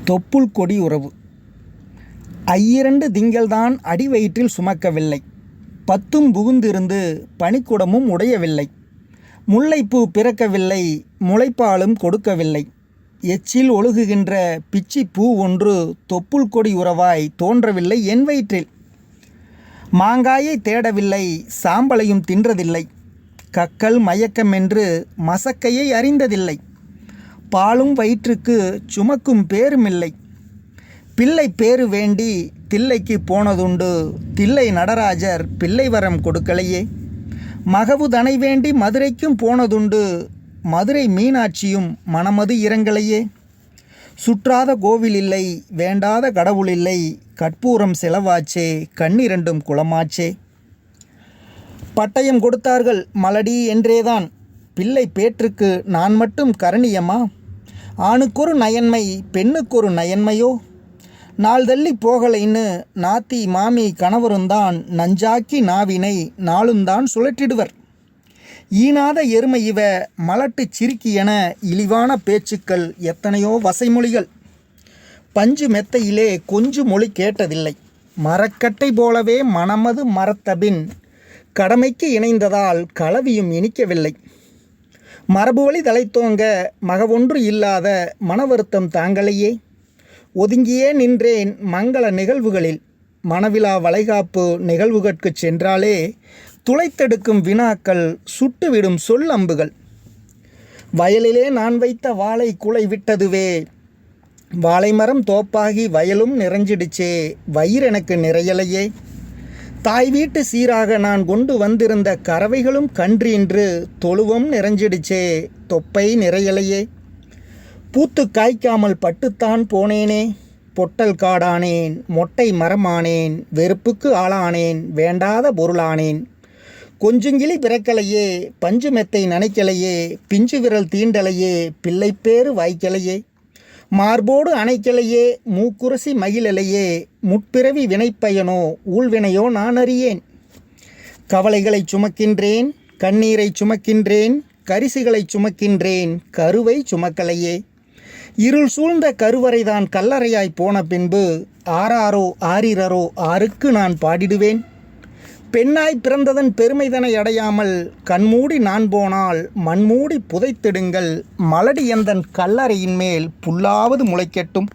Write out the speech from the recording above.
தொப்புள் கொடி உறவு. ஐயிரண்டு திங்கள்தான் அடி வயிற்றில் சுமக்கவில்லை, பத்தும் புகுந்திருந்து பனிக்குடமும் உடையவில்லை. முல்லைப்பூ பிறக்கவில்லை, முளைப்பாலும் கொடுக்கவில்லை. எச்சில் ஒழுகுகின்ற பிச்சி பூ ஒன்று தொப்புள் கொடி உறவாய் தோன்றவில்லை என் வயிற்றில். மாங்காயை தேடவில்லை, சாம்பலையும் தின்றதில்லை. கக்கல் மயக்கமென்று மசக்கையை அறிந்ததில்லை. பாலும் வயிற்றுக்கு சுமக்கும் பேருமில்லை. பிள்ளை பேரு வேண்டி தில்லைக்கு போனதுண்டு, தில்லை நடராஜர் பிள்ளை வரம் கொடுக்கலையே. மகவு தனை வேண்டி மதுரைக்கும் போனதுண்டு, மதுரை மீனாட்சியும் மனமது இறங்கலையே. சுற்றாத கோவில் இல்லை, வேண்டாத கடவுள் இல்லை, கற்பூரம் செலவாச்சே, கண்ணிரண்டும் குளமாச்சே. பட்டயம் கொடுத்தார்கள் மலடி என்றேதான், பிள்ளை பேற்றுக்கு நான் மட்டும் கரணியமா? ஆணுக்கொரு நயன்மை, பெண்ணுக்கொரு நயன்மையோ? நாள் தள்ளி போகலைன்னு நாத்தி மாமி கணவருந்தான் நஞ்சாக்கி நாவினை நாளுந்தான் சுழற்றிடுவர். ஈனாத எருமை இவ மலட்டுச் சிரிக்கி என இழிவான பேச்சுக்கள் எத்தனையோ வசைமொழிகள். பஞ்சு மெத்தையிலே கொஞ்சு மொழி கேட்டதில்லை. மரக்கட்டை போலவே மனமது மரத்தபின் கடமைக்கு இணைந்ததால் களவியும் இனிக்கவில்லை. மரபுவழி தலைத்தோங்க மகவொன்று இல்லாத மனவருத்தம் தாங்களையே. ஒதுங்கியே நின்றேன் மங்கள நிகழ்வுகளில், மனவிழா வளைகாப்பு நிகழ்வுகட்குச் சென்றாலே துளைத்தெடுக்கும் வினாக்கள், சுட்டுவிடும் சொல் அம்புகள். வயலிலே நான் வைத்த வாழை குலை விட்டதுவே, வாழைமரம் தோப்பாகி வயலும் நிறைஞ்சிடுச்சே, வயிறு எனக்கு நிறையலையே. தாய் வீட்டு சீராக நான் கொண்டு வந்திருந்த கறவைகளும் கன்றின்று தொழுவம் நிறைஞ்சிடுச்சே, தொப்பை நிறையலையே. பூத்து காய்க்காமல் பட்டுத்தான் போனேனே, பொட்டல் காடானேன், மொட்டை மரமானேன், வெறுப்புக்கு ஆளானேன், வேண்டாத பொருளானேன். கொஞ்சுங்கிளி பிறக்கலையே, பஞ்சு மெத்தை நனைக்கலையே, பிஞ்சு விரல் தீண்டலையே, பிள்ளைப்பேறு வாய்க்கலையே. மார்போடு அணைக்கலையே, மூக்குரசி மகிழலையே, முற்பிறவி வினைப்பயனோ ஊழ்வினையோ நான் அறியேன். கவலைகளை சுமக்கின்றேன், கண்ணீரை சுமக்கின்றேன், கரிசுகளை சுமக்கின்றேன், கருவை சுமக்கலையே. இருள் சூழ்ந்த கருவறைதான் கல்லறையாய் போன பின்பு, ஆராரோ ஆரிரரோ ஆருக்கு நான் பாடிடுவேன். பெண்ணாய் பிறந்ததன் பெருமைதனை அடையாமல் கண்மூடி நான் போனால் மண்மூடி புதைத்திடுங்கள். மலடி எந்தன் கல்லறையின் மேல் புல்லாவது முளைக்கட்டும்.